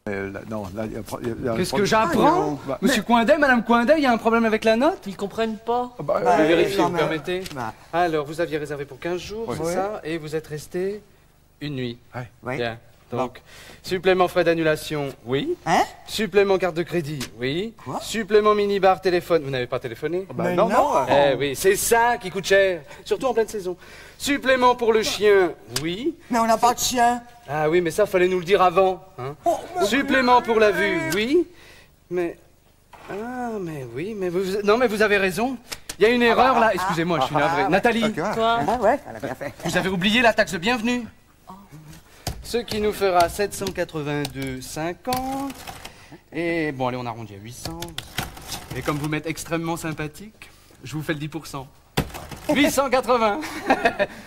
Non, là, qu'est-ce que j'apprends? Monsieur Coindet, Madame Coindet, il y a un problème avec la note? Ils comprennent pas. Je vais vérifier, vous mais- permettez? Alors, vous aviez réservé pour 15 jours, Oui. c'est ça? Et vous êtes resté une nuit. Oui. Bien. Donc, supplément frais d'annulation, oui. Hein? Supplément carte de crédit, oui. Quoi? Supplément minibar téléphone. Vous n'avez pas téléphoné? Mais non, non. non. Eh oui, c'est ça qui coûte cher, surtout en pleine saison. Supplément pour le chien, oui. Mais on n'a pas de chien. Ah oui, mais ça, fallait nous le dire avant. Hein. Supplément pour la vue, oui. Mais... Ah, mais oui, mais vous... Non, mais vous avez raison. Il y a une erreur, là. Excusez-moi, je suis navré. Nathalie, Toi, Ah ouais, elle a bien fait. vous avez oublié la taxe de bienvenue. Ce qui nous fera 782,50. Et bon, allez, on arrondit à 800. Et comme vous m'êtes extrêmement sympathique, je vous fais le 10%. 880.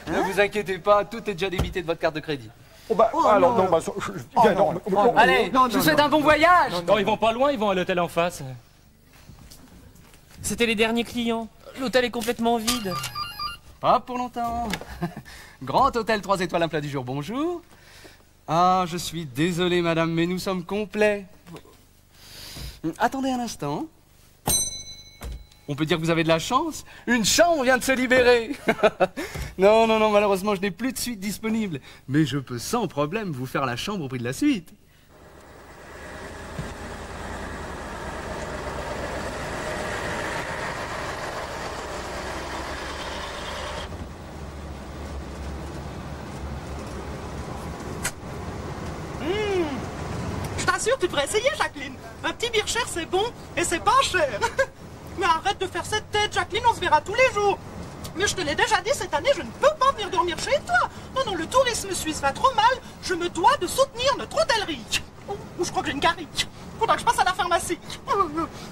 Ne vous inquiétez pas, tout est déjà débité de votre carte de crédit. Alors, non, bien, non. Allez, je vous souhaite un bon voyage. Non, ils vont pas loin, ils vont à l'hôtel en face. c'était les derniers clients. L'hôtel est complètement vide. Pas pour longtemps. Grand hôtel 3 étoiles, un plat du jour, bonjour. Ah, je suis désolé, madame, mais nous sommes complets. Attendez un instant. On peut dire que vous avez de la chance. Une chambre vient de se libérer. Non, non, non, malheureusement, je n'ai plus de suite disponible. Mais je peux sans problème vous faire la chambre au prix de la suite. Je t'assure, tu devrais essayer, Jacqueline. Un petit Bircher, c'est bon et c'est pas cher. Mais arrête de faire cette tête, Jacqueline, on se verra tous les jours. Mais je te l'ai déjà dit, cette année, je ne peux pas venir dormir chez toi. Non, non, le tourisme suisse va trop mal. Je me dois de soutenir notre hôtellerie. Ou je crois que j'ai une carie. Faudra que je passe à la pharmacie.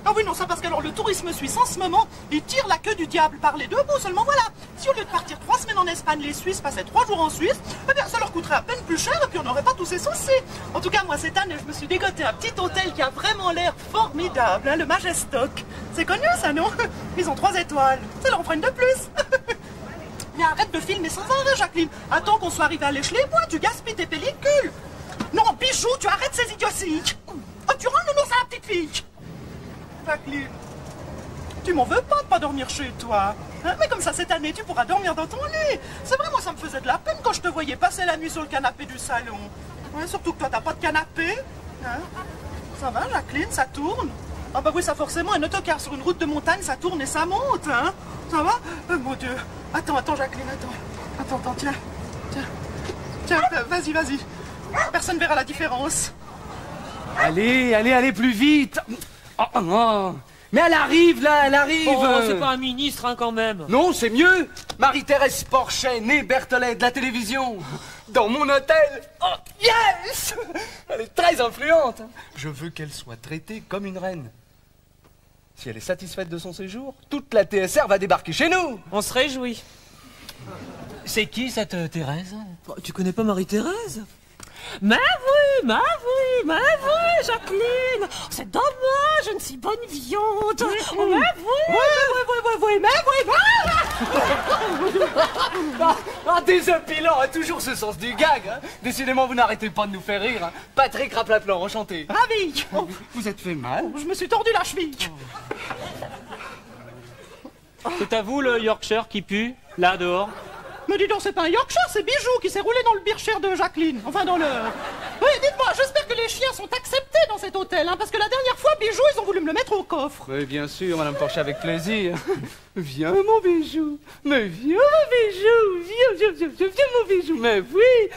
Ah oui, non, ça parce que alors le tourisme suisse en ce moment, il tire la queue du diable par les deux bouts. Seulement voilà, si au lieu de partir 3 semaines en Espagne, les Suisses passaient 3 jours en Suisse, eh bien ça leur coûterait à peine plus cher et puis on n'aurait pas tous ces soucis. En tout cas, moi cette année, je me suis dégoté un petit hôtel qui a vraiment l'air formidable, hein, le Majestoc. C'est connu ça, non? Ils ont 3 étoiles. Ça leur en fera une de plus. Mais arrête de filmer sans arrêt, Jacqueline. Attends qu'on soit arrivé à l'échelon-les-bois, tu gaspilles tes pellicules. Non, Bijou, tu arrêtes ces idioties. Oh, tu rends nounours à la petite fille. Jacqueline, tu m'en veux pas de pas dormir chez toi. Hein, mais comme ça, cette année, tu pourras dormir dans ton lit. C'est vrai, moi, ça me faisait de la peine quand je te voyais passer la nuit sur le canapé du salon. Ouais, surtout que toi, t'as pas de canapé. Hein? Ça va, Jacqueline, ça tourne? Ah bah oui, ça forcément, un autocar sur une route de montagne, ça tourne et ça monte, hein? Ça va? Mon Dieu. Attends, Jacqueline, attends, tiens. Tiens, vas-y. Personne verra la différence. Allez, plus vite. Mais elle arrive, là, elle arrive. Oh, c'est pas un ministre, hein, quand même. Non, c'est mieux. Marie-Thérèse Porchet, née Berthollet de la télévision. Dans mon hôtel. Oh, yes. Elle est très influente. Je veux qu'elle soit traitée comme une reine. Si elle est satisfaite de son séjour, toute la TSR va débarquer chez nous. On se réjouit. C'est qui cette Thérèse? Tu connais pas Marie-Thérèse? Mais oui, Jacqueline. C'est dommage, une si bonne viande. Mais oui. Désopilant, a toujours ce sens du gag. Hein. Décidément, vous n'arrêtez pas de nous faire rire. Hein. Patrick Raplaplan, enchanté. Ravi. Vous êtes fait mal. Je me suis tordu la cheville. C'est à vous le Yorkshire qui pue, là dehors? Mais dis donc, c'est pas un Yorkshire, c'est Bijou qui s'est roulé dans le Bircher de Jacqueline. Enfin, dans le... Oui, dites-moi, j'espère que les chiens sont acceptés dans cet hôtel, hein, parce que la dernière fois, Bijou, ils ont voulu me le mettre au coffre. Oui, bien sûr, Madame Porchet, avec plaisir. Viens, mon bijou. Mais viens, mon bijou. Viens, mon bijou. Mais oui.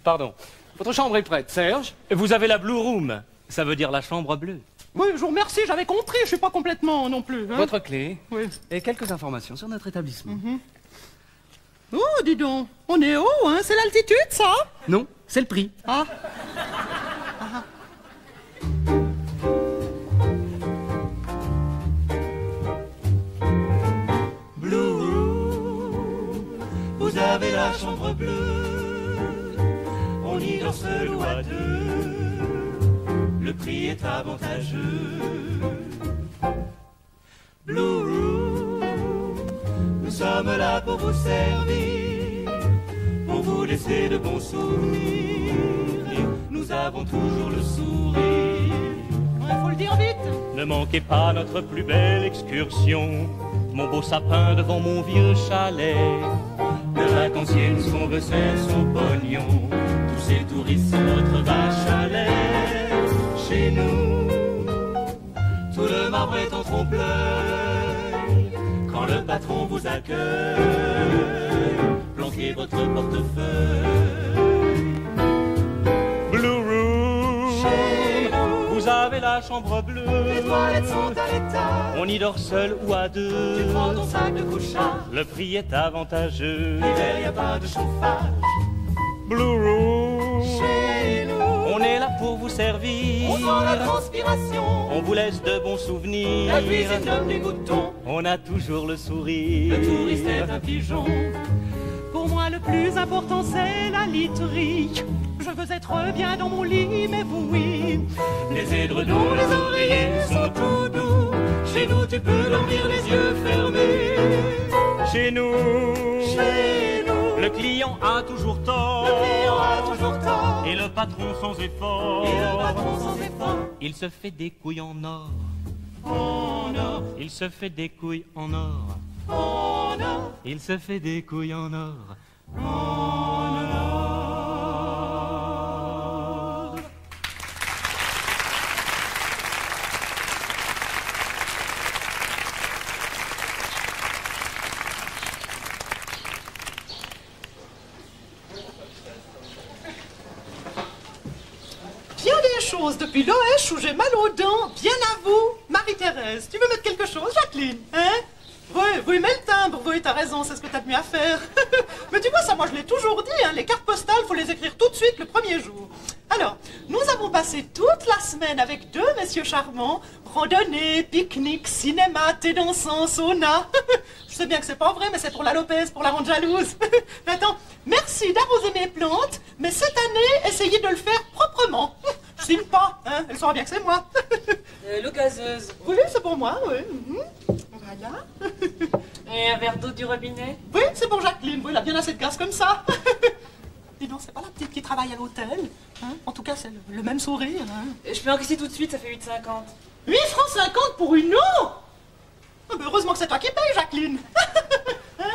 Pardon. Votre chambre est prête, Serge. Vous avez la Blue Room, ça veut dire la chambre bleue. Oui, je vous remercie, j'avais compris, je suis pas complètement non plus. Hein. Votre clé. Oui. Et quelques informations sur notre établissement. Oh, dis donc, on est haut, hein, c'est l'altitude, ça? Non, c'est le prix. Ah. Blue Room, vous avez la chambre bleue, on y danse loup à deux, le prix est avantageux. Blue Room, nous sommes là pour vous servir, pour vous laisser de bons souvenirs. avons toujours le sourire. Ouais, faut le dire vite. Ne manquez pas notre plus belle excursion, mon beau sapin devant mon vieux chalet. Le vacancier, ce qu'on veut, c'est son pognon. Tous ces touristes sont notre vache à lait. Chez nous, tout le marbre est en trompe-l'œil. Quand le patron vous accueille, planquez votre portefeuille. Blue Room, vous avez la chambre bleue. Les toilettes sont à l'étage. On y dort seul ou à deux. Tu prends ton sac de couchage. Le prix est avantageux. L'hiver, y a pas de chauffage. Blue Room, Chez nous, on est là pour vous servir. on sent la transpiration. On vous laisse de bons souvenirs. La cuisine donne des boutons. On a toujours le sourire. Le touriste est un pigeon. Pour moi, le plus important, c'est la literie. Je veux être bien dans mon lit, mais vous, oui. Les édredons, les oreillers sont tout doux. Chez nous, tu peux dormir les yeux fermés. Chez nous, Chez nous, le client a toujours tort. le client a toujours tort. Et le patron sans effort. Et le patron sans effort. Il se fait des couilles en or. En or, Il se fait des couilles en or. en or, Il se fait des couilles en or. en or. Bien des choses depuis l'Oèche où j'ai mal aux dents, bien à vous. Marie-Thérèse, tu veux mettre quelque chose, Jacqueline? Hein? Oui, mets le timbre, oui, t'as raison, c'est ce que t'as de mieux à faire. Mais tu vois, ça, moi je l'ai toujours dit, hein, les cartes postales, faut les écrire tout de suite le premier jour. Alors, nous avons passé toute la semaine avec deux messieurs charmants, randonnée, pique-nique, cinéma, thé dansant, sauna. Je sais bien que c'est pas vrai, mais c'est pour la Lopez, pour la rendre jalouse. Mais attends, merci d'arroser mes plantes, mais cette année, essayez de le faire proprement. Je signe pas, hein, elle saura bien que c'est moi. L'eau gazeuse. Oui, c'est pour moi, oui. Voilà. Et un verre d'eau du robinet. Oui, c'est pour Jacqueline, oui, elle a bien assez de gaz comme ça. Dis donc, c'est pas la petite qui travaille à l'hôtel, hein? En tout cas, c'est le même sourire, hein. Je peux encaisser tout de suite, ça fait 8,50. 8 francs 50 pour une eau. Ah, ben heureusement que c'est toi qui payes, Jacqueline. Hein?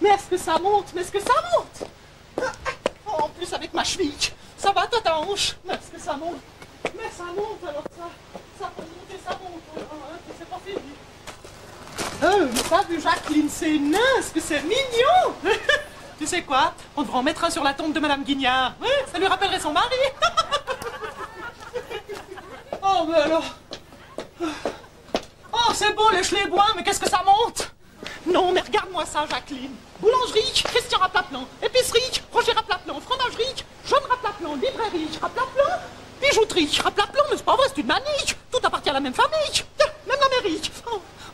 Mais est-ce que ça monte? Mais est-ce que ça monte? Oh, en plus, avec ma cheville. Ça va, toi, ta hanche? Mais est-ce que ça monte? Mais ça monte, alors ça peut monter, ça monte. Hein, c'est pas fini. Mais t'as vu, Jacqueline, c'est nain, est-ce que c'est mignon? Tu sais quoi? On devrait en mettre un sur la tombe de Madame Guignard. Oui, ça lui rappellerait son mari. Oh, mais alors... Oh, c'est beau, les bois, mais qu'est-ce que ça monte? Non, mais regarde-moi ça, Jacqueline. Boulangerie, Christian Raplaplan. Épicerie, Roger Raplaplan. Fromagerie, John Raplaplan. Librairie, Raplaplan. Bijouterie, Raplaplan. Mais c'est pas vrai, c'est une manie. Tout appartient à la même famille. Même l'Amérique.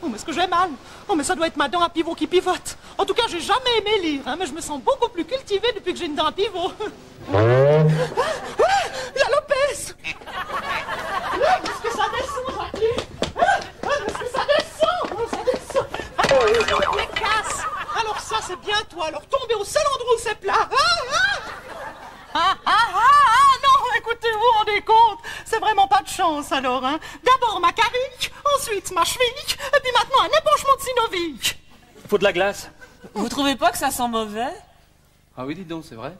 Oh, mais est-ce que j'ai mal? Oh, mais ça doit être ma dent à pivot qui pivote. En tout cas, j'ai jamais aimé lire, hein, mais je me sens beaucoup plus cultivée depuis que j'ai une dent à pivot. La Lopez! Est-ce que ça descend, Jacqueline? Est-ce que ça descend? Oh, ça descend. Alors, les casses. Alors ça, c'est bien toi. Alors, tomber au seul endroit où c'est plat. Non, écoutez, vous vous rendez compte? C'est vraiment pas de chance, alors, hein. D'abord ma carique, ensuite ma cheville, et puis maintenant un épanchement de synovique. Faut de la glace. Vous trouvez pas que ça sent mauvais? Ah oui, dis donc, c'est vrai.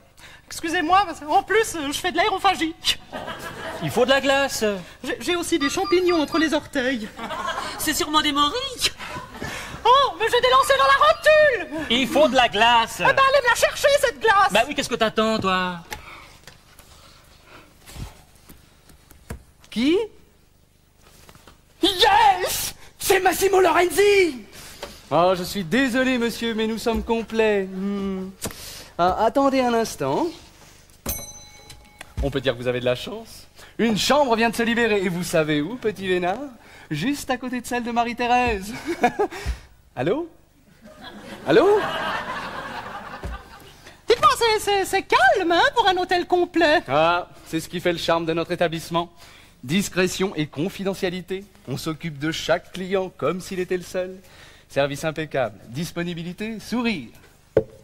Excusez-moi, parce qu'en plus, je fais de l'aérophagique. Il faut de la glace. J'ai aussi des champignons entre les orteils. C'est sûrement des morilles. Oh, mais j'ai des lancers dans la rotule. Il faut de la glace. Eh ben, allez me la chercher, cette glace. Bah oui, qu'est-ce que t'attends, toi? Qui? Yes! C'est Massimo Lorenzi! Oh, je suis désolé, monsieur, mais nous sommes complets. Ah, attendez un instant. On peut dire que vous avez de la chance. Une chambre vient de se libérer. Et vous savez où, petit Vénard? Juste à côté de celle de Marie-Thérèse. Allô? Allô? Dites-moi, c'est calme, hein, pour un hôtel complet. Ah, c'est ce qui fait le charme de notre établissement. Discrétion et confidentialité. On s'occupe de chaque client comme s'il était le seul. Service impeccable. Disponibilité, sourire.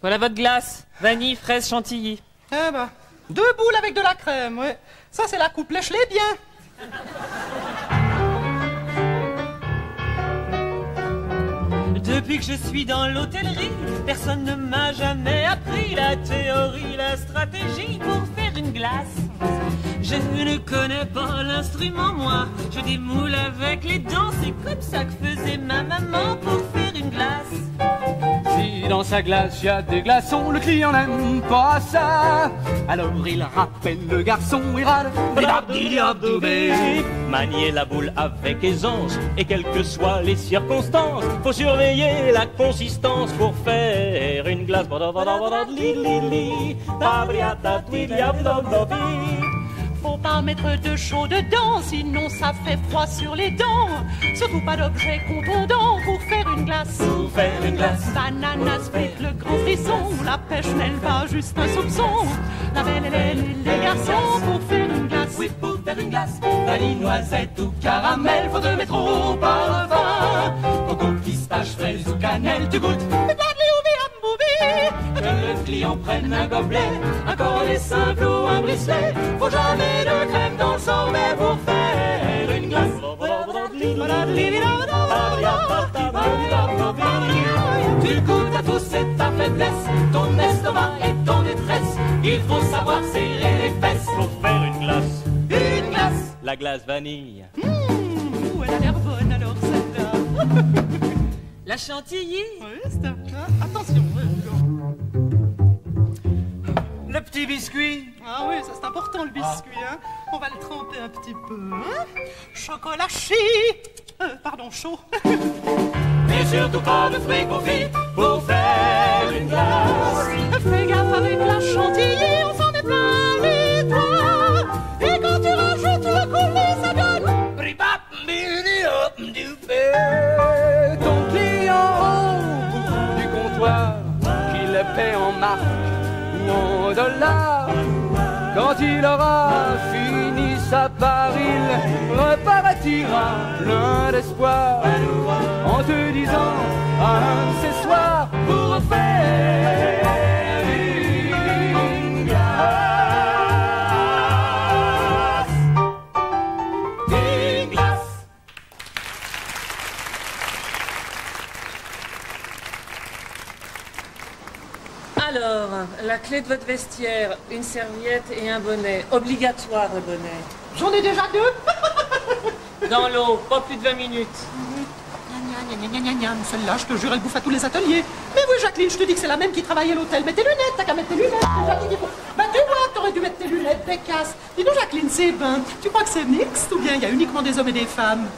Voilà votre glace. Vanille, fraise, chantilly. Eh ben, 2 boules avec de la crème, ouais. Ça, c'est la coupe, lèche-les bien. Depuis que je suis dans l'hôtellerie, personne ne m'a jamais appris la théorie, la stratégie pour faire une glace. Je ne connais pas l'instrument, moi. Je démoule avec les dents. C'est comme ça que faisait ma maman pour faire une glace. Si dans sa glace y a des glaçons, le client n'aime pas ça. Alors il rappelle le garçon, il râle. Manier la boule avec aisance, et quelles que soient les circonstances, faut surveiller la consistance pour faire une glace. Faut pas mettre de chaud dedans, sinon ça fait froid sur les dents. Surtout pas d'objet contondant pour faire une glace. Pour faire une glace. Banana split, le grand frisson. La pêche mêle pas juste un soupçon. La belle et les garçons pour faire une glace. Oui, pour faire une glace, vanille, noisette ou caramel, faut te mettre au parfum. Coco, pistache, fraise ou cannelle, tu goûtes. Que le client prenne un gobelet, un collet simple ou un bricelet. Faut jamais de crème dans le sorbet pour faire une glace. Tu goûtes à tout, c'est ta faiblesse, ton estomac est en détresse. Il faut savoir serrer les fesses Pour faire une glace. Une glace. La glace vanille. Elle a l'air bonne alors celle-là. La chantilly. Ouais, c'est attention. Le petit biscuit. Ah oui, ça c'est important le biscuit, hein. On va le tremper un petit peu, hein. Chocolat chaud. Mais surtout pas de fruits confits pour faire une glace. Fais gaffe avec la chantilly, on s'en est plein les doigts. Et quand tu rajoutes le coulis, ça donne. Ton client au bout du comptoir, qu'il le paie en marque ou en dollars. Quand il aura fini sa part, il repartira plein d'espoir en te disant à un de ces soirs pour faire une glace. Une glace. Alors, la clé de votre vestiaire, une serviette et un bonnet. Obligatoire le bonnet. J'en ai déjà 2. Dans l'eau, pas plus de 20 minutes. Celle-là, je te jure, elle bouffe à tous les ateliers. Mais oui, Jacqueline, je te dis que c'est la même qui travaille à l'hôtel. Mets tes lunettes, t'as qu'à mettre tes lunettes. Bah, tu vois, t'aurais dû mettre tes lunettes, bécasse. Dis donc, Jacqueline, c'est ben. Tu crois que c'est mixte ou bien il y a uniquement des hommes et des femmes?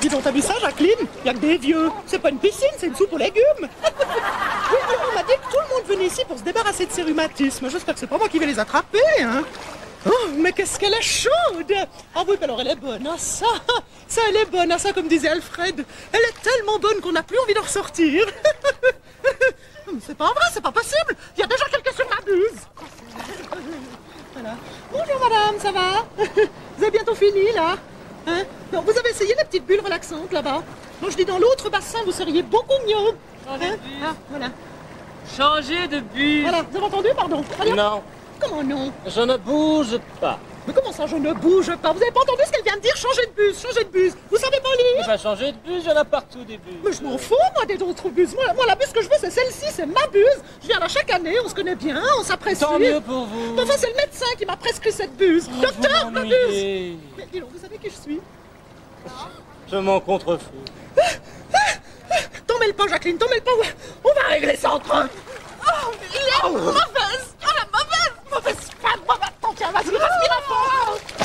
Dis donc, t'as vu ça, Jacqueline? Y'a que des vieux. C'est pas une piscine, c'est une soupe aux légumes. Oui, alors on m'a dit que tout le monde venait ici pour se débarrasser de ses rhumatismes. J'espère que c'est pas moi qui vais les attraper, hein. Oh, mais qu'est-ce qu'elle est chaude! Ah oui, alors elle est bonne, hein, ça, elle est bonne, hein, ça, comme disait Alfred. Elle est tellement bonne qu'on n'a plus envie d'en ressortir. C'est pas vrai, c'est pas possible. Il y a déjà quelqu'un sur ma buse. Voilà. Bonjour madame, ça va? Vous avez bientôt fini, là? Hein? Non, vous avez essayé les petites bulles relaxantes là-bas? Non, je dis dans l'autre bassin, vous seriez beaucoup mieux. Changer de buse. Ah, voilà. Changer de buse. Voilà, vous avez entendu, pardon? Allez, Non, comment non? je ne bouge pas. Mais comment ça, je ne bouge pas? Vous avez pas entendu ce qu'elle vient de dire? Changer de buse, changer de buse. Vous savez pas lire? Il va changer de buse, il y en a partout des buses. Mais je m'en fous, moi, des autres buses. Moi, la buse que je veux, c'est celle-ci, c'est ma buse. Je viens là chaque année, on se connaît bien, on s'apprécie. Tant mieux pour vous. Mais enfin, c'est le médecin qui m'a prescrit cette buse. Docteur, ma buse. Mais dis donc, vous savez qui je suis? Je m'en contrefous. T'en mêle pas, Jacqueline, t'en mêle pas. On va régler ça entre eux. Oh, il est mauvaise. Oh, la mauvaise femme. Attends, tiens, vas-y, respire un peu.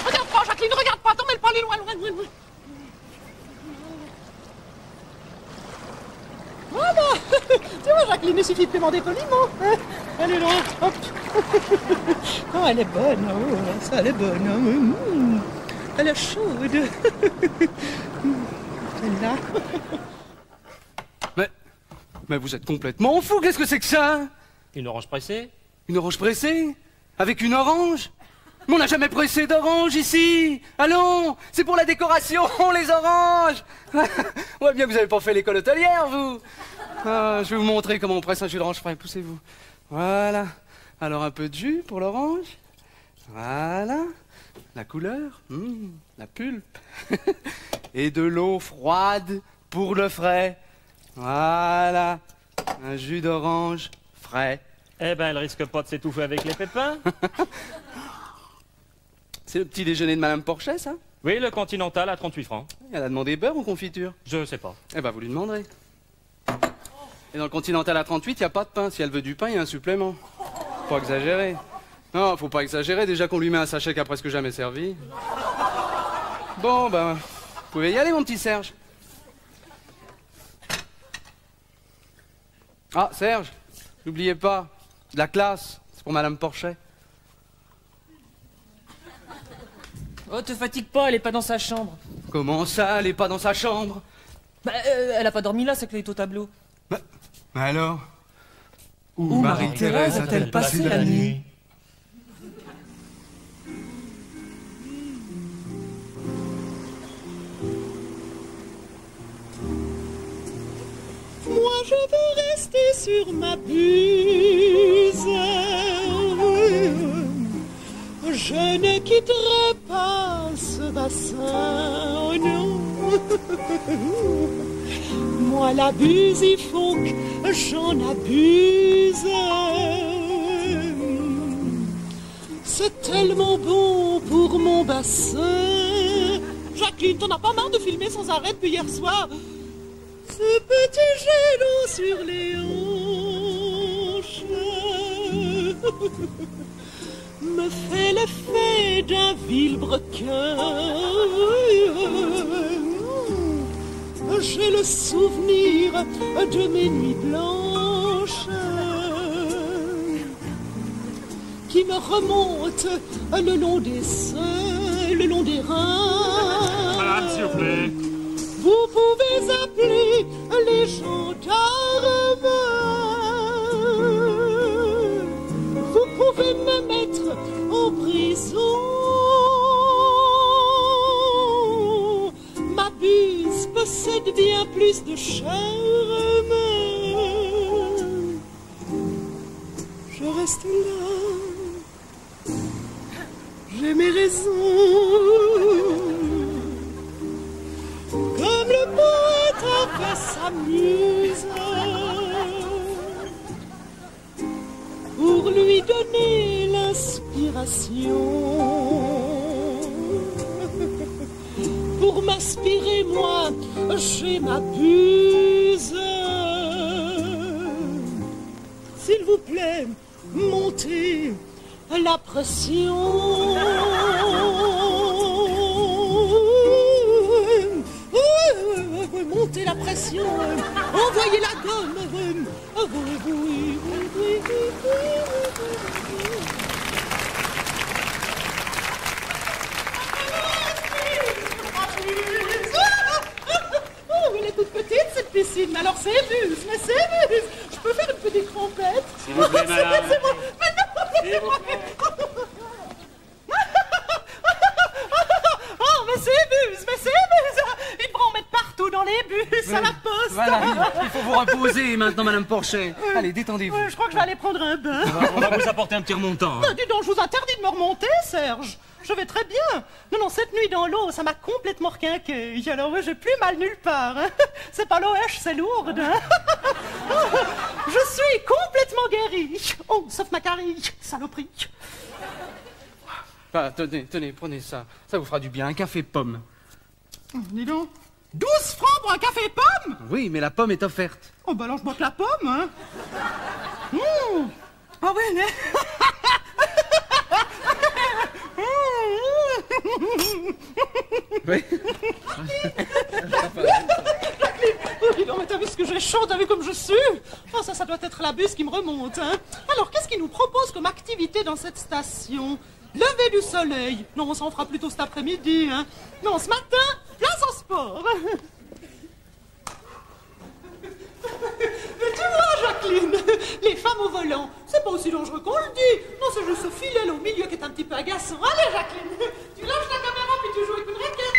Regarde pas, Jacqueline, regarde pas. T'en mêle pas, les loin. Voilà. Tu vois, Jacqueline, il suffit de demander poliment. Hein. Allez, là, hop. Oh, elle est bonne. Oh, ça, elle est bonne. Elle est chaude. Celle-là. Mais vous êtes complètement fou, qu'est-ce que c'est que ça? Une orange pressée? Une orange pressée? Avec une orange? Mais on n'a jamais pressé d'orange ici. Allons, c'est pour la décoration, les oranges. On voit bien que vous n'avez pas fait l'école hôtelière, vous. Ah, je vais vous montrer comment on presse un jus d'orange frais. Poussez-vous. Voilà. Alors un peu de jus pour l'orange. Voilà. La couleur, la pulpe. Et de l'eau froide pour le frais. Voilà. Un jus d'orange frais. Eh ben, elle risque pas de s'étouffer avec les pépins. C'est le petit déjeuner de Madame Porchet, ça? Oui, le Continental à 38 francs. Elle a demandé beurre ou confiture? Je sais pas. Eh ben, vous lui demanderez. Et dans le Continental à 38, il n'y a pas de pain. Si elle veut du pain, il y a un supplément. Faut pas exagérer. Non, faut pas exagérer. Déjà qu'on lui met un sachet qui a presque jamais servi. Bon, ben, vous pouvez y aller, mon petit Serge. Ah, Serge, n'oubliez pas, de la classe, c'est pour Madame Porchet. Oh, te fatigue pas, elle est pas dans sa chambre. Comment ça, elle est pas dans sa chambre? Bah, elle a pas dormi là, c'est qu'elle est au tableau. Mais alors? Où Marie-Thérèse a-t-elle passé la nuit? Moi je veux rester sur ma buse. Je ne quitterai pas ce bassin, oh non. Moi la buse, il faut que j'en abuse. C'est tellement bon pour mon bassin. Jacqueline, t'en as pas marre de filmer sans arrêt depuis hier soir? Ce petit jet d'eau sur les hanches me fait l'effet d'un vilebrequin. J'ai le souvenir de mes nuits blanches qui me remontent le long des seins, le long des reins. Madame, s'il vous plaît. Vous pouvez appeler les gendarmes. Vous pouvez me mettre en prison. Ma buse possède bien plus de charme. Je reste là. J'ai mes raisons. Comme le poète a fait sa muse, pour lui donner l'inspiration, pour m'inspirer moi, j'ai ma buse. S'il vous plaît, montez la pression. Montez la pression, envoyez la gomme. Oh, elle est toute petite cette piscine, mais alors c'est buse, mais c'est buse. Je peux faire une petite trompette? S'il vous plaît, madame. C'est moi. Mais non, S'il vous plaît. Oh, mais c'est buse, mais c'est buse. Ils vont en mettre partout dans les bus, à la poste. Voilà, il faut vous reposer maintenant, Madame Porchet. Allez, détendez-vous. Je crois que je vais aller prendre un bain. On va vous apporter un petit remontant. Bah, dis donc, je vous interdis de me remonter, Serge. Je vais très bien. Non, cette nuit dans l'eau, ça m'a complètement requinqué. Alors, ouais, j'ai plus mal nulle part. Hein. C'est pas l'OH, c'est lourde. Hein. Je suis complètement guérie. Oh, sauf ma carie, saloperie. Ah, tenez, prenez ça. Ça vous fera du bien, un café pomme. Dis donc, 12 francs pour un café pomme? Oui, mais la pomme est offerte. Oh, bah alors je bois que la pomme, hein. Ah ouais, mais... Oui. Oui, non, mais t'as vu ce que j'ai chaud, t'as vu comme je sue? Oh, ça doit être la buse qui me remonte, hein. Alors, qu'est-ce qu'il nous propose comme activité dans cette station? Lever du soleil. Non, on s'en fera plutôt cet après-midi, hein. Non, ce matin, place au sport. Mais tu vois, Jacques, Jacqueline, les femmes au volant, c'est pas aussi dangereux qu'on le dit. Non, c'est juste ce filet là au milieu qui est un petit peu agaçant. Allez, Jacqueline, tu lâches la caméra puis tu joues avec une raquette.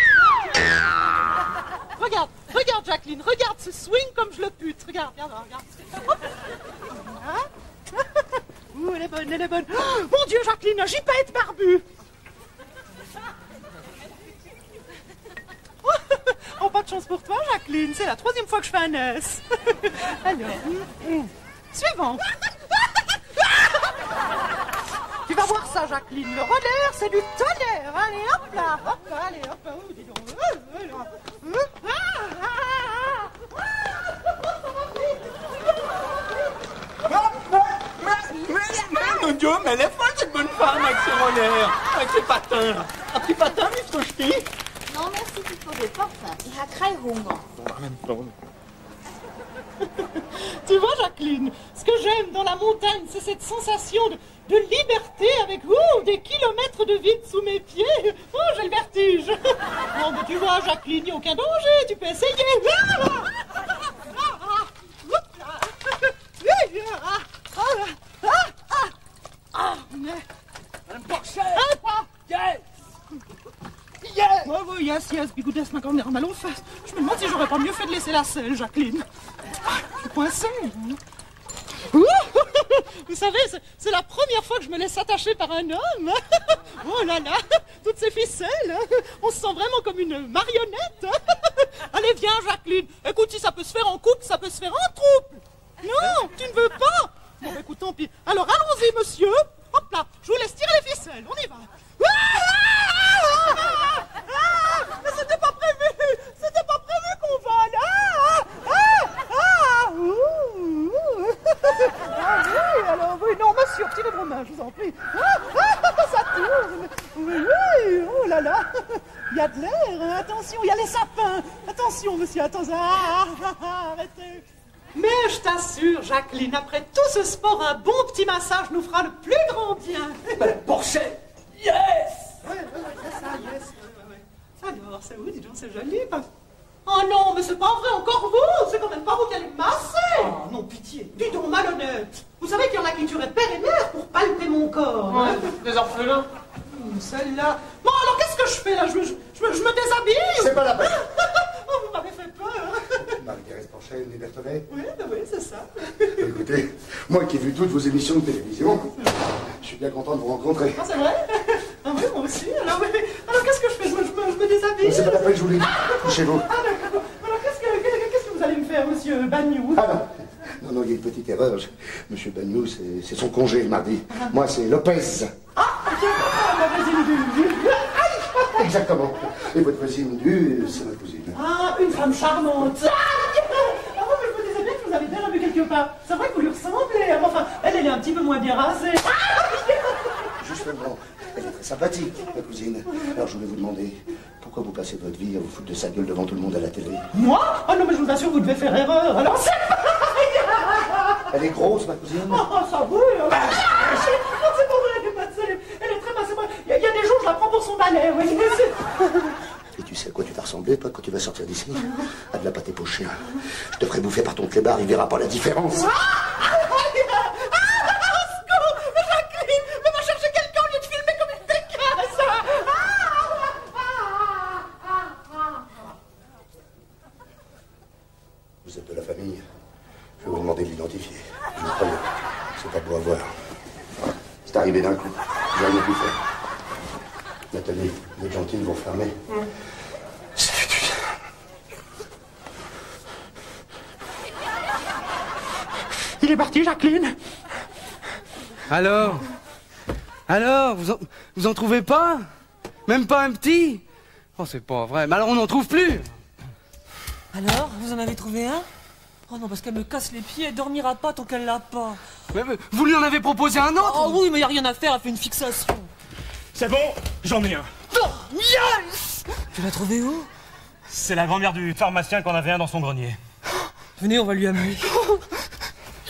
Regarde, regarde, Jacqueline, regarde ce swing comme je le pute. Regarde, regarde. Ouh, elle est bonne, elle est bonne. Oh, mon Dieu, Jacqueline, j'y peux être barbu. Oh, pas de chance pour toi, Jacqueline. C'est la 3e fois que je fais un S. Alors, suivant. Tu vas voir ça, Jacqueline. Le roller, c'est du tonnerre. Allez, hop là, allez, hop là. Oh, dis donc. Mon Dieu, mais elle est folle cette bonne femme avec ses rollers, avec ses patins. Un petit patin, Mr. Steve? Non, merci, il faut des parfums. Ich habe keinen Hunger. Tu vois, Jacqueline, ce que j'aime dans la montagne, c'est cette sensation de liberté avec des kilomètres de vide sous mes pieds. Oh, j'ai le vertige. Non, mais tu vois, Jacqueline, il n'y a aucun danger, tu peux essayer. Madame Porcher! Yes! Oui, yes, Bigoudès m'a quand même mal aux fesses. Je me demande si j'aurais pas mieux fait de laisser la selle, Jacqueline. Je suis coincée. Vous savez, c'est la première fois que je me laisse attacher par un homme. Oh là là, toutes ces ficelles. On se sent vraiment comme une marionnette. Allez, viens, Jacqueline. Écoute, si ça peut se faire en couple, ça peut se faire en troupe. Non, tu ne veux pas. Bon, écoute, tant pis. Alors, allons-y, monsieur. Hop là, je vous laisse tirer les ficelles. On y va. Mais c'était pas prévu. C'était pas prévu qu'on vole. Alors, oui, non, monsieur, petit de romain, je vous en prie. Ça tourne. Oui, oh là là. Il y a de l'air, attention, il y a les sapins. Attention, monsieur, attention. Arrêtez. Mais je t'assure, Jacqueline, après tout ce sport, un bon petit massage nous fera le plus grand bien. Madame Porcher, yes! Ouais, c'est ça, yes. Ouais. Alors, c'est où, dis donc, c'est joli. Oh non, mais c'est pas vrai, encore vous. C'est quand même pas vous qui allez me masser. Oh non, pitié. Dis donc, malhonnête. Vous savez qu'il y en a qui tueraient père et mère pour palper mon corps. Ouais, des orphelins. Celle-là. Bon, alors qu'est-ce que je fais là? Je me déshabille. C'est pas la peine. Oh, vous m'avez fait peur. Marie-Thérèse Porcher, une Berthollet. Oui, c'est ça. Écoutez, moi qui ai vu toutes vos émissions de télévision, je suis bien content de vous rencontrer. Ah, c'est vrai? Ah oui, moi aussi. Alors qu'est-ce que je fais? Je me déshabille. C'est pas la peine, je vous l'ai dit. Couchez-vous. Ah, d'accord. Alors qu'est-ce que vous allez me faire, monsieur Bagnou? Ah non. Non, il y a une petite erreur. Monsieur Bagnou, c'est son congé le mardi. Moi, c'est Lopez. Ah, ok. Ma voisine du... Exactement. Et votre voisine du, c'est ma cousine. Ah, une femme charmante. Ah, mais je me disais bien que vous avez déjà vu quelque part. C'est vrai que vous lui ressemblez. Enfin, elle est un petit peu moins bien rasée. Justement, elle est très sympathique, ma cousine. Alors, je voulais vous demander, pourquoi vous passez votre vie à vous foutre de sa gueule devant tout le monde à la télé? Moi? Ah non, mais je vous assure, vous devez faire erreur. Alors, c'est Elle est grosse, ma cousine? Oh, ça oui. C'est pas vrai, elle est pas de sel. Elle est très basse. Il y a des jours, je la prends pour son balai, oui. Et tu sais à quoi tu vas ressembler, toi, quand tu vas sortir d'ici? À de la pâté pour chien. Je te ferai bouffer par ton clébard, il verra pas la différence. Jacqueline, mais va chercher quelqu'un au lieu de filmer comme une pécasse. Vous êtes de la famille. Je vais vous demander de l'identifier. Je vous préviens, c'est pas beau à voir. C'est arrivé d'un coup. J'ai rien pu faire. Nathalie, vous êtes gentille de vous refermer. C'est foutu. Il est parti, Jacqueline. Alors, vous en trouvez pas? Même pas un petit? Oh, c'est pas vrai. Mais alors, on n'en trouve plus. Alors, vous en avez trouvé un? Oh non, parce qu'elle me casse les pieds, elle dormira pas tant qu'elle l'a pas. Mais vous lui en avez proposé un autre? Oh oui, mais y a rien à faire, elle fait une fixation. C'est bon, j'en ai un. Oh, yes! Tu l'as trouvé où? C'est la grand-mère du pharmacien qu'on avait un dans son grenier. Venez, on va lui amener.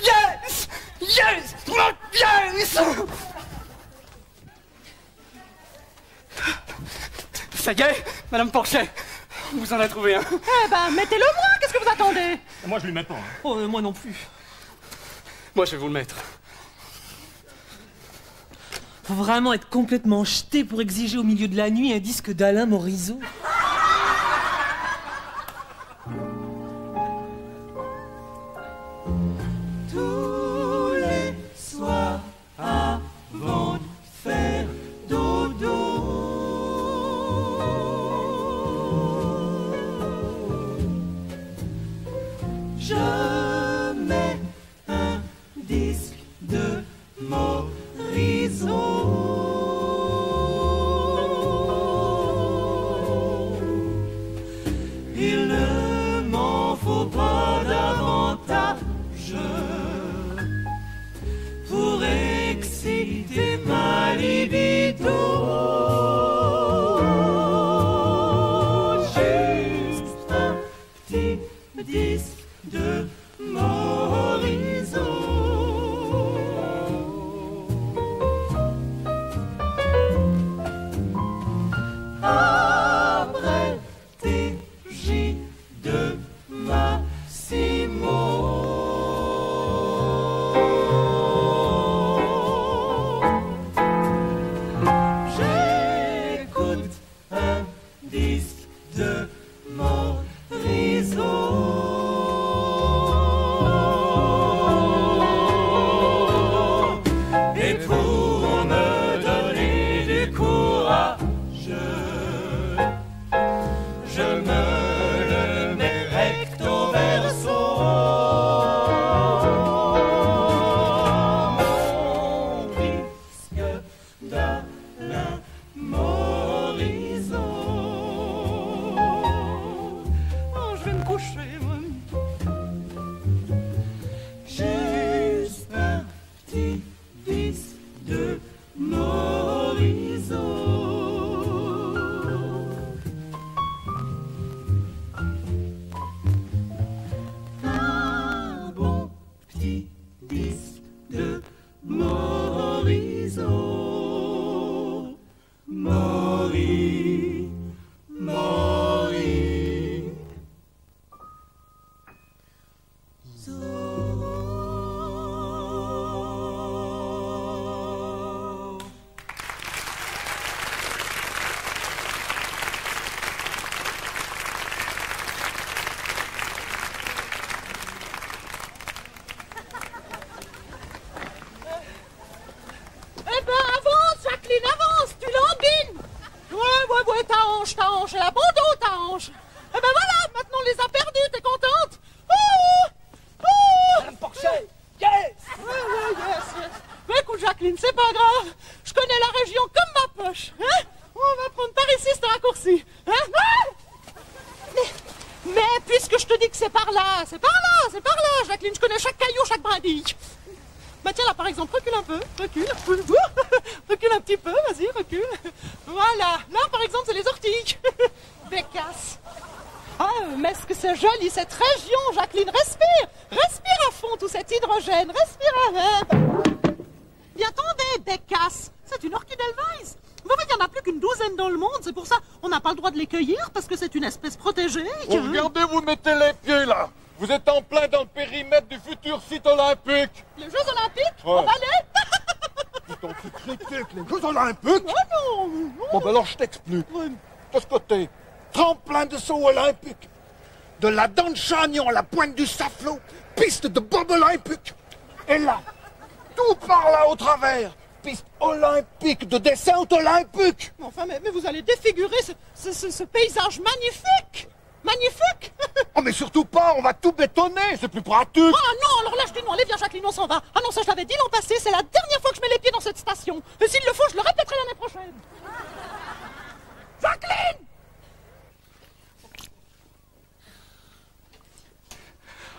Yes! Yes! Yes! Ça y est, Madame Porcher, on vous en a trouvé un. Eh ben, mettez-le moi, qu'est-ce que vous attendez? Moi, je lui mets pas. Oh, moi non plus. Moi, je vais vous le mettre. Faut vraiment être complètement jeté pour exiger au milieu de la nuit un disque d'Alain Morisot. Tous les soirs avant de faire dodo, je mets un disque de Morisot. Il ne m'en faut pas davantage pour exciter ma libido. Juste un petit disque de Morisot. Après TJ de Massimo. J'écoute un disque de Morisot. Et pour me donner du courage, je me le mets recto verso. Mon disque d'Alain Morisot. Oh, je vais me coucher, moi. Juste un petit disque de Morisot. Un bon petit disque de Morisot. Mori, Mori. Eh ben, avance, Jacqueline, avance, tu languines. Ouais, ta hanche, elle a bon dos, ta hanche. Eh ben voilà, maintenant on les a perdus, t'es contente? Madame Porchet, yes! Ouais, yes. Mais écoute, Jacqueline, c'est pas grave. Je connais la région comme ma poche. Hein? On va prendre par ici, ce raccourci. Hein? Mais puisque je te dis que c'est par là, Jacqueline, je connais chaque caillou, chaque brindille. Bah tiens, là, par exemple, recule un peu, recule un petit peu, vas-y, recule. Voilà, là, par exemple, c'est les orties. Bécasse. Ah, mais est-ce que c'est joli, cette région, Jacqueline, respire à fond tout cet hydrogène, Bien tombé, Bécasse, c'est une orchidée Edelweiss. Vous voyez, il n'y en a plus qu'une douzaine dans le monde, c'est pour ça on n'a pas le droit de les cueillir, parce que c'est une espèce protégée. Vous regardez, vous mettez les pieds là. Vous êtes en plein dans le périmètre du futur site olympique. Les Jeux Olympiques? Ouais. On va aller? Putain, tu critiques les Jeux Olympiques? Oh non. Bon, ben alors je t'explique. De ce côté, tremplin de saut olympique. De la dent de chagnon à la pointe du Saflot, piste de bob olympique. Et là, tout par là au travers, piste olympique de descente olympique. Enfin, mais vous allez défigurer ce paysage magnifique. Magnifique. Oh, mais surtout pas, on va tout bétonner, c'est plus pratique. Ah non, alors là je dis non, allez viens Jacqueline, on s'en va. Ah non, ça je l'avais dit l'an passé, c'est la dernière fois que je mets les pieds dans cette station. Et s'il le faut, je le répéterai l'année prochaine. Jacqueline!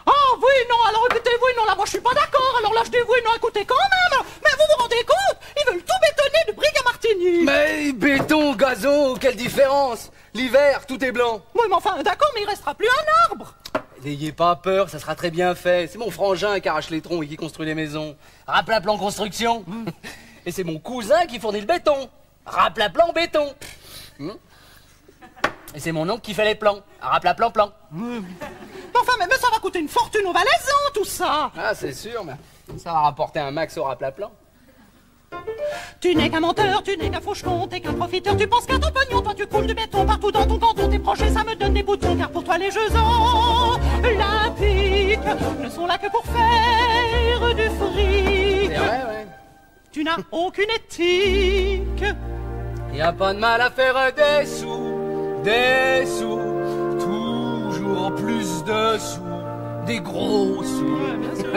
Ah oui, non, alors écoutez, oui, non, là moi je suis pas d'accord. Alors là je dis oui, non, écoutez quand même. Mais vous vous rendez compte? Ils veulent tout bétonner du Brigue à Martigny. Mais béton, gazon, quelle différence? L'hiver, tout est blanc. Oui, mais enfin, d'accord, mais il restera plus un arbre. N'ayez pas peur, ça sera très bien fait. C'est mon frangin qui arrache les troncs et qui construit les maisons. Rapla-plan construction. Et c'est mon cousin qui fournit le béton. Rapla-plan béton. Et c'est mon oncle qui fait les plans. Rapla-plan plan. Mais enfin, mais ça va coûter une fortune aux Valaisans, tout ça. Ah, c'est sûr, mais Ça va rapporter un max au raplaplan. Tu n'es qu'un menteur, tu n'es qu'un faucheton, t'es qu'un profiteur, tu penses qu'à ton pognon, toi tu coules du béton partout dans ton canton, tes projets ça me donne des boutons, car pour toi les Jeux olympiques ne sont là que pour faire du fric. C'est vrai, ouais. Tu n'as aucune éthique. Y a pas de mal à faire des sous, toujours plus de sous, des gros sous. Ouais, bien sûr.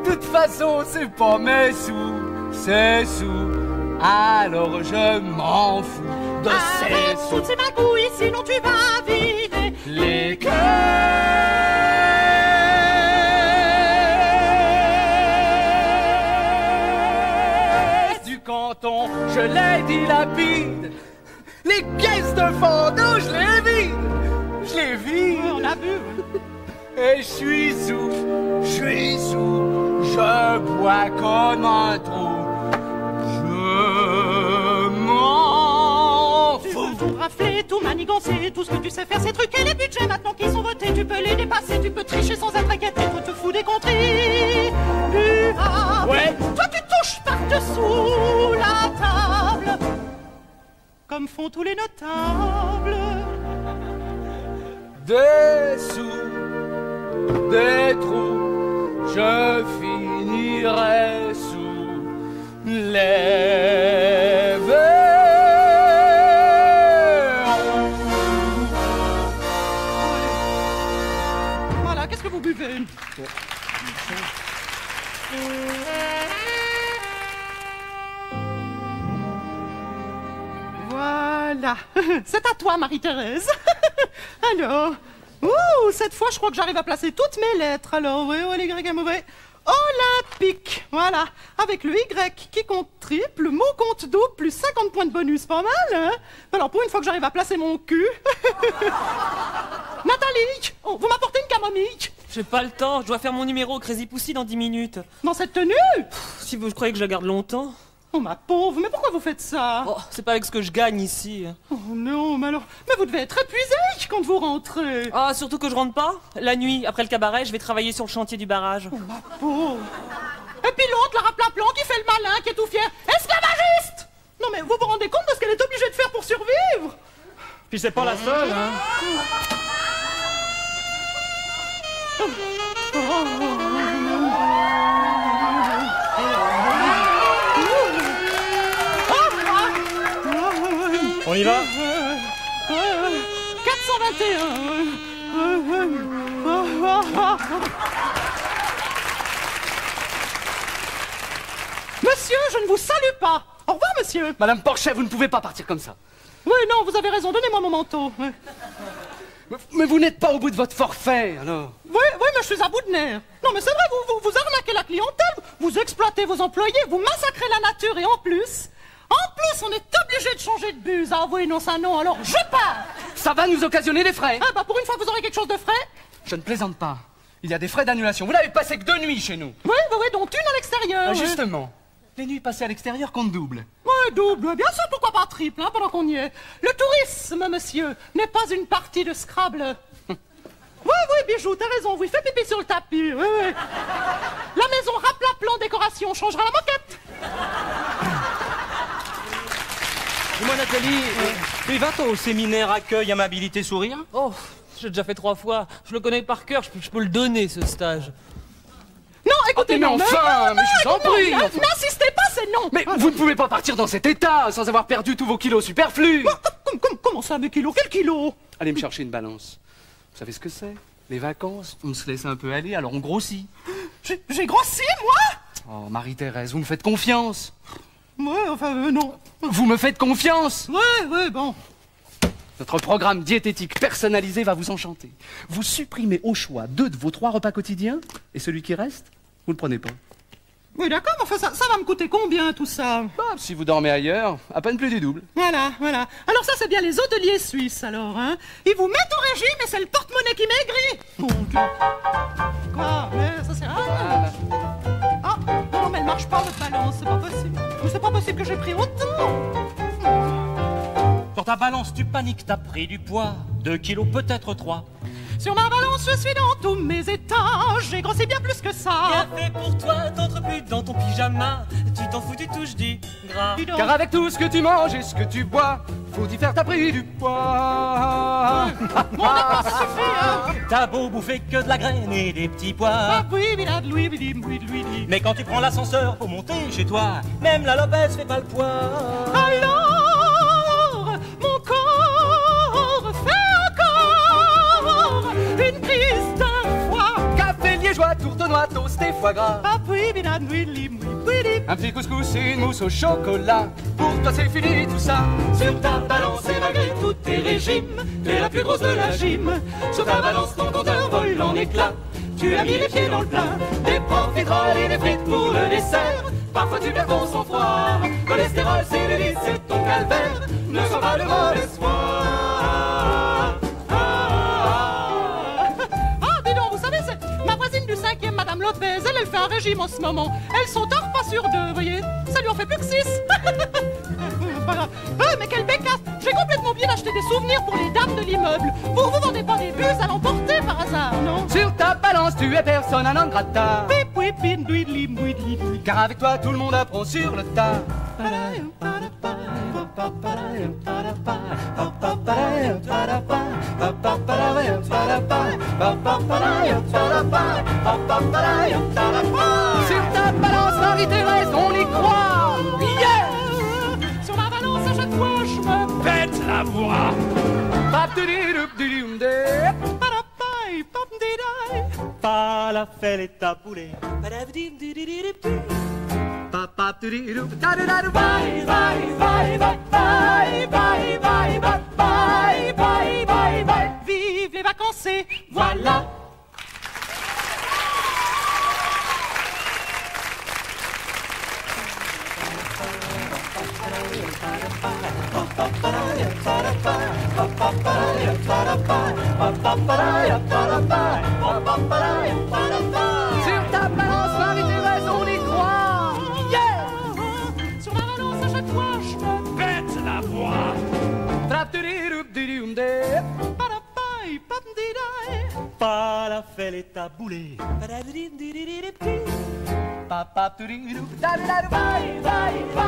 De toute façon, c'est pas mes sous, c'est sous. Alors je m'en fous de ces sous. Toutes ces magouilles, sinon tu vas vider les caisses du canton, je les dilapide. Les caisses de Fando, je les vide. Je les vide. Ouais, on a vu. Et je suis sous, je bois comme un trou. Je m'en Tu fous. peux tout rafler, tout manigancer, tout ce que tu sais faire, c'est truquer les budgets maintenant qu'ils sont votés, tu peux les dépasser, tu peux tricher sans être inquiété, toi te fous des contribuables. Ouais. Toi tu touches par-dessous la table, comme font tous les notables. Des sous, des trous, je finirai sous les verres. Voilà, qu'est-ce que vous buvez? Voilà, c'est à toi, Marie-Thérèse. Alors, cette fois, je crois que j'arrive à placer toutes mes lettres. Alors, oui, les Y, mauvais. Olympique, voilà, avec le Y qui compte triple, mot compte double, plus 50 points de bonus, pas mal, hein? Alors, pour une fois que j'arrive à placer mon cul... Nathalie, oh, vous m'apportez une camomille? J'ai pas le temps, je dois faire mon numéro au Crazy Pussy dans 10 minutes. Dans cette tenue? Si vous croyez que je la garde longtemps. Oh, ma pauvre, mais pourquoi vous faites ça? Oh, c'est pas avec ce que je gagne ici. Oh non, mais alors... Mais vous devez être épuisé quand vous rentrez. Ah, surtout que je rentre pas. La nuit, après le cabaret, je vais travailler sur le chantier du barrage. Oh, ma pauvre. Et puis l'autre, la raplaplan, qui fait le malin, qui est tout fier. Esclavagiste! Non mais vous vous rendez compte de ce qu'elle est obligée de faire pour survivre? Puis c'est pas la seule, hein. On y va? 421. Monsieur, je ne vous salue pas. Au revoir, monsieur. Madame Porchet, vous ne pouvez pas partir comme ça. Oui, non, vous avez raison. Donnez-moi mon manteau. Ouais. Mais vous n'êtes pas au bout de votre forfait, alors. Oui, mais je suis à bout de nerfs. Non, mais c'est vrai, vous arnaquez la clientèle, vous exploitez vos employés, vous massacrez la nature et en plus, on est obligé de changer de buse. Ah oui, non, ça non, alors je pars. Ça va nous occasionner des frais. Ah bah pour une fois, vous aurez quelque chose de frais. Je ne plaisante pas. Il y a des frais d'annulation. Vous n'avez passé que 2 nuits chez nous. Oui, dont une à l'extérieur. Ah, justement. Les nuits passées à l'extérieur comptent double. Oui, double, bien sûr, pourquoi pas triple, hein, pendant qu'on y est. Le tourisme, monsieur, n'est pas une partie de Scrabble. Oui, Bijou, t'as raison, vous, il fait pipi sur le tapis, oui. La maison Raplaplan décoration changera la moquette. Dis-moi, Nathalie, mais va-t-on au séminaire accueil amabilité sourire? Oh, j'ai déjà fait 3 fois. Je le connais par cœur, je peux le donner, ce stage. Non, écoutez, mais enfin, mais je vous en prie, enfin. N'insistez pas, c'est non. Mais vous ne pouvez pas partir dans cet état sans avoir perdu tous vos kilos superflus. Comment ça, mes kilos? Quels kilos? Allez me chercher une balance. Vous savez ce que c'est? Les vacances, on se laisse un peu aller, alors on grossit. J'ai grossi, moi? Oh, Marie-Thérèse, vous me faites confiance. Ouais, enfin, non. Vous me faites confiance. Ouais, bon. Notre programme diététique personnalisé va vous enchanter. Vous supprimez au choix 2 de vos 3 repas quotidiens, et celui qui reste, vous le prenez pas. Oui, d'accord, mais enfin, ça va me coûter combien, tout ça? Bah, si vous dormez ailleurs, à peine plus du double. Voilà. Alors ça, c'est bien les hôteliers suisses, alors, hein? Ils vous mettent au régime et c'est le porte-monnaie qui maigrit. Mon Dieu. Quoi? Mais ça sert à rien. Ah, non, mais elle marche pas, votre balance, c'est pas possible. C'est pas possible que j'ai pris autant. Sur ta balance, tu paniques, t'as pris du poids. 2 kilos, peut-être 3. Sur ma balance, je suis dans tous mes états. J'ai grossi bien plus que ça. Bien fait pour toi, t'entreputes dans ton pyjama. Tu t'en fous, tu touches du gras. Car avec tout ce que tu manges et ce que tu bois, faut-y faire t'as pris du poids. Mon époux, ça suffit, hein. T'as beau bouffer que de la graine et des petits pois. Mais quand tu prends l'ascenseur pour monter chez toi, même la Lopez fait pas le poids. Alors, mon corps fait encore une crise de foie. Café liégeois, tournois, toast et foie gras. Un petit couscous et une mousse au chocolat. Pour toi c'est fini tout ça. Sur ta balance et malgré tous tes régimes, t'es la plus grosse de la gym. Sur ta balance ton compteur vole en éclats. Tu as mis les pieds dans le plat. Des profiteroles et des frites pour le dessert. Parfois tu perds ton sang-froid. Cholestérol, cellulite, c'est ton calvaire. Ne sois pas le mauvais espoir. Ah, dis donc, vous savez, c'est ma voisine du 5e, Madame Lopez. Elle fait un régime en ce moment. Elle saute un repas sur 2, voyez. Ça lui en fait plus que 6. Pas grave. Mais quelle bécasse. J'ai complètement oublié d'acheter des souvenirs pour les dames de l'immeuble. Vous vendez pas des bus à l'emporter par hasard, non? Sur ta balance tu es persona non grata. Car avec toi tout le monde apprend sur le tas. Sur ta balance Marie-Thérèse on y croit. Yeah. Sur ma balance à chaque fois je me Pète la voix. Falafel et taboulé. Vive les vacances et voilà. Sur ta balance Marie-Thérèse on y croit. Yeah. Sur ma balance à chaque fois je me Pète la voix. Falafel et taboulé. Bye bye bye.